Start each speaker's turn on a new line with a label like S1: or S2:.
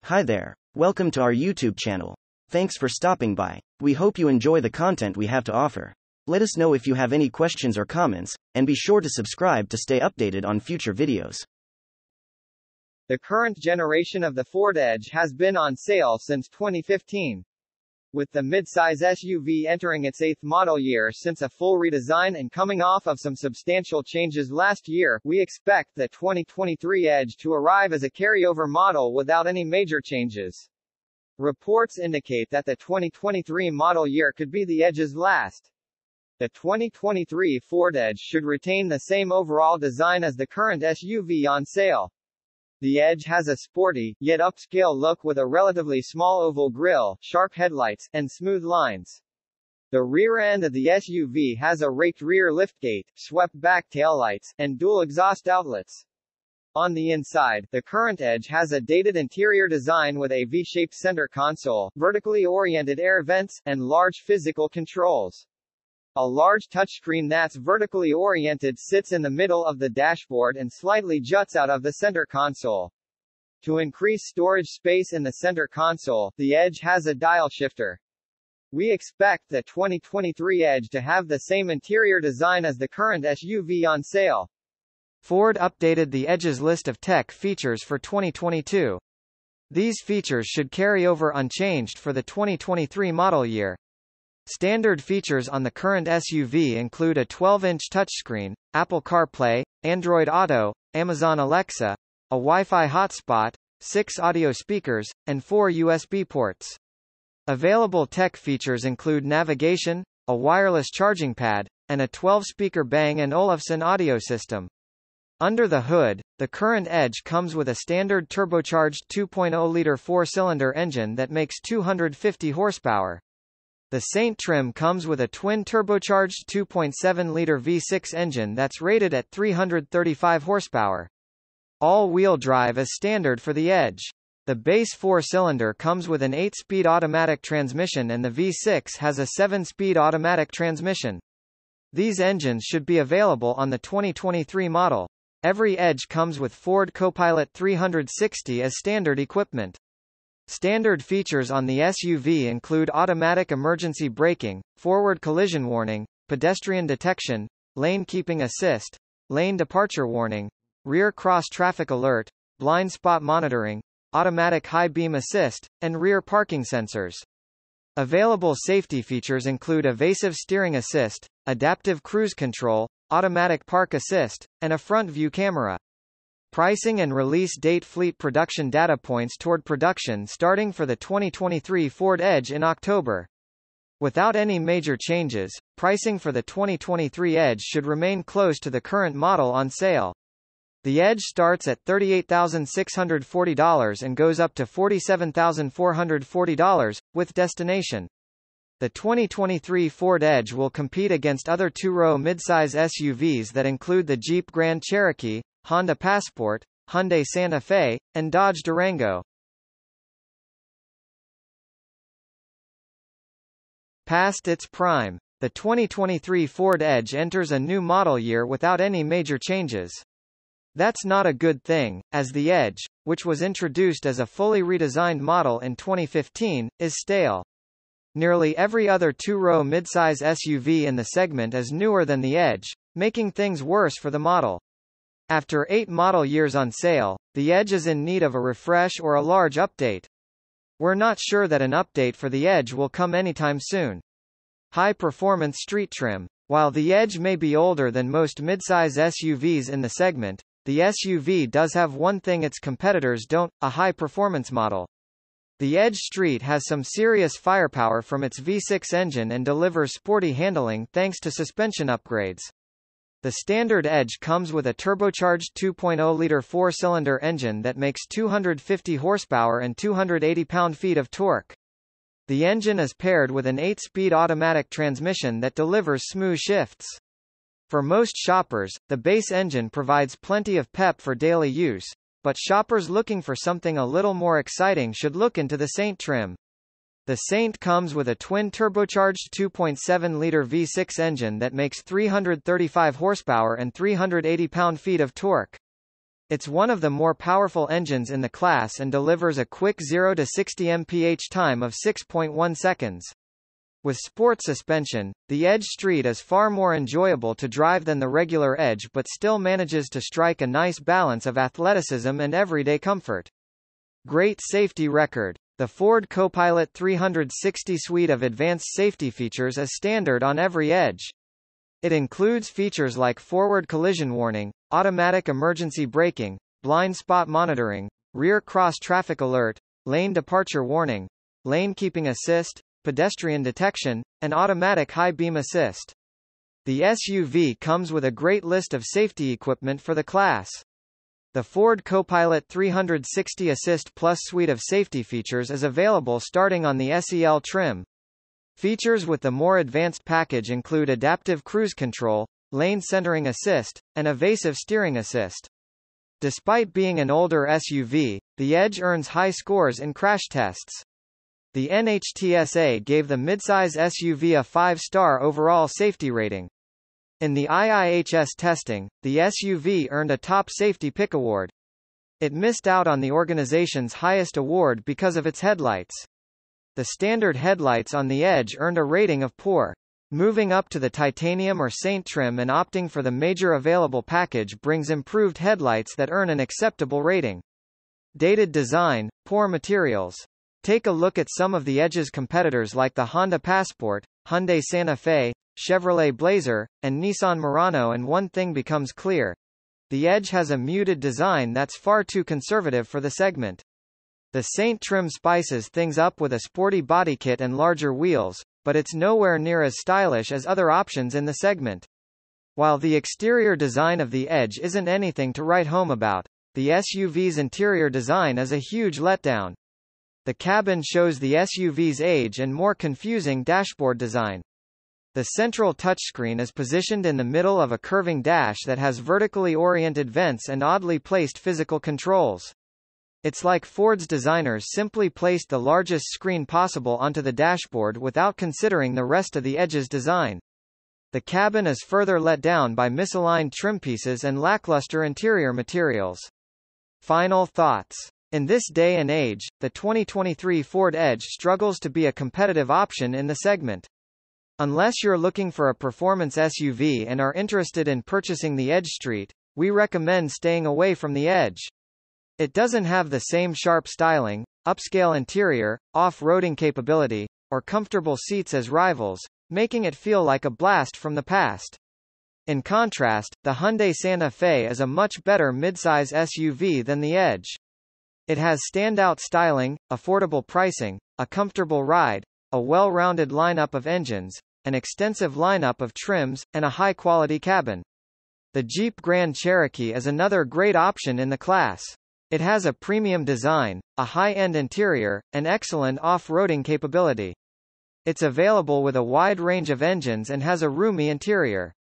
S1: Hi there. Welcome to our YouTube channel. Thanks for stopping by. We hope you enjoy the content we have to offer. Let us know if you have any questions or comments, and be sure to subscribe to stay updated on future videos.
S2: The current generation of the Ford Edge has been on sale since 2015. With the midsize SUV entering its 8th model year since a full redesign and coming off of some substantial changes last year, we expect the 2023 Edge to arrive as a carryover model without any major changes. Reports indicate that the 2023 model year could be the Edge's last. The 2023 Ford Edge should retain the same overall design as the current SUV on sale. The Edge has a sporty, yet upscale look with a relatively small oval grille, sharp headlights, and smooth lines. The rear end of the SUV has a raked rear liftgate, swept-back taillights, and dual exhaust outlets. On the inside, the current Edge has a dated interior design with a V-shaped center console, vertically oriented air vents, and large physical controls. A large touchscreen that's vertically oriented sits in the middle of the dashboard and slightly juts out of the center console. To increase storage space in the center console, the Edge has a dial shifter. We expect the 2023 Edge to have the same interior design as the current SUV on sale.
S3: Ford updated the Edge's list of tech features for 2022. These features should carry over unchanged for the 2023 model year. Standard features on the current SUV include a 12-inch touchscreen, Apple CarPlay, Android Auto, Amazon Alexa, a Wi-Fi hotspot, 6 audio speakers, and 4 USB ports. Available tech features include navigation, a wireless charging pad, and a 12-speaker Bang & Olufsen audio system. Under the hood, the current Edge comes with a standard turbocharged 2.0-liter 4-cylinder engine that makes 250 horsepower. The Saint trim comes with a twin-turbocharged 2.7-liter V6 engine that's rated at 335 horsepower. All-wheel drive is standard for the Edge. The base 4-cylinder comes with an 8-speed automatic transmission and the V6 has a 7-speed automatic transmission. These engines should be available on the 2023 model. Every Edge comes with Ford Copilot 360 as standard equipment. Standard features on the SUV include automatic emergency braking, forward collision warning, pedestrian detection, lane keeping assist, lane departure warning, rear cross-traffic alert, blind spot monitoring, automatic high beam assist, and rear parking sensors. Available safety features include evasive steering assist, adaptive cruise control, automatic park assist, and a front view camera. Pricing and release date: fleet production data points toward production starting for the 2023 Ford Edge in October. Without any major changes, pricing for the 2023 Edge should remain close to the current model on sale. The Edge starts at $38,640 and goes up to $47,440, with destination. The 2023 Ford Edge will compete against other two-row midsize SUVs that include the Jeep Grand Cherokee, Honda Passport, Hyundai Santa Fe, and Dodge Durango. Past its prime, the 2023 Ford Edge enters a new model year without any major changes. That's not a good thing, as the Edge, which was introduced as a fully redesigned model in 2015, is stale. Nearly every other two-row midsize SUV in the segment is newer than the Edge, making things worse for the model. After 8 model years on sale, the Edge is in need of a refresh or a large update. We're not sure that an update for the Edge will come anytime soon. High-performance street trim. While the Edge may be older than most midsize SUVs in the segment, the SUV does have one thing its competitors don't: a high-performance model. The Edge Street has some serious firepower from its V6 engine and delivers sporty handling thanks to suspension upgrades. The standard Edge comes with a turbocharged 2.0-liter 4-cylinder engine that makes 250 horsepower and 280 pound-feet of torque. The engine is paired with an 8-speed automatic transmission that delivers smooth shifts. For most shoppers, the base engine provides plenty of pep for daily use, but shoppers looking for something a little more exciting should look into the Saint trim. The Saint comes with a twin-turbocharged 2.7-liter V6 engine that makes 335 horsepower and 380 pound-feet of torque. It's one of the more powerful engines in the class and delivers a quick 0 to 60 mph time of 6.1 seconds. With sport suspension, the Edge Street is far more enjoyable to drive than the regular Edge but still manages to strike a nice balance of athleticism and everyday comfort. Great safety record. The Ford Copilot 360 suite of advanced safety features is standard on every Edge. It includes features like forward collision warning, automatic emergency braking, blind spot monitoring, rear cross-traffic alert, lane departure warning, lane keeping assist, pedestrian detection, and automatic high beam assist. The SUV comes with a great list of safety equipment for the class. The Ford Copilot 360 Assist Plus suite of safety features is available starting on the SEL trim. Features with the more advanced package include adaptive cruise control, lane centering assist, and evasive steering assist. Despite being an older SUV, the Edge earns high scores in crash tests. The NHTSA gave the midsize SUV a 5-star overall safety rating. In the IIHS testing, the SUV earned a Top Safety Pick award. It missed out on the organization's highest award because of its headlights. The standard headlights on the Edge earned a rating of poor. Moving up to the titanium or Saint trim and opting for the major available package brings improved headlights that earn an acceptable rating. Dated design, poor materials. Take a look at some of the Edge's competitors like the Honda Passport, Hyundai Santa Fe, Chevrolet Blazer, and Nissan Murano, and one thing becomes clear. The Edge has a muted design that's far too conservative for the segment. The Saint trim spices things up with a sporty body kit and larger wheels, but it's nowhere near as stylish as other options in the segment. While the exterior design of the Edge isn't anything to write home about, the SUV's interior design is a huge letdown. The cabin shows the SUV's age and more confusing dashboard design. The central touchscreen is positioned in the middle of a curving dash that has vertically oriented vents and oddly placed physical controls. It's like Ford's designers simply placed the largest screen possible onto the dashboard without considering the rest of the Edge's design. The cabin is further let down by misaligned trim pieces and lackluster interior materials. Final thoughts. In this day and age, the 2023 Ford Edge struggles to be a competitive option in the segment. Unless you're looking for a performance SUV and are interested in purchasing the Edge Street, we recommend staying away from the Edge. It doesn't have the same sharp styling, upscale interior, off-roading capability, or comfortable seats as rivals, making it feel like a blast from the past. In contrast, the Hyundai Santa Fe is a much better midsize SUV than the Edge. It has standout styling, affordable pricing, a comfortable ride, a well-rounded lineup of engines, an extensive lineup of trims, and a high-quality cabin. The Jeep Grand Cherokee is another great option in the class. It has a premium design, a high-end interior, and excellent off-roading capability. It's available with a wide range of engines and has a roomy interior.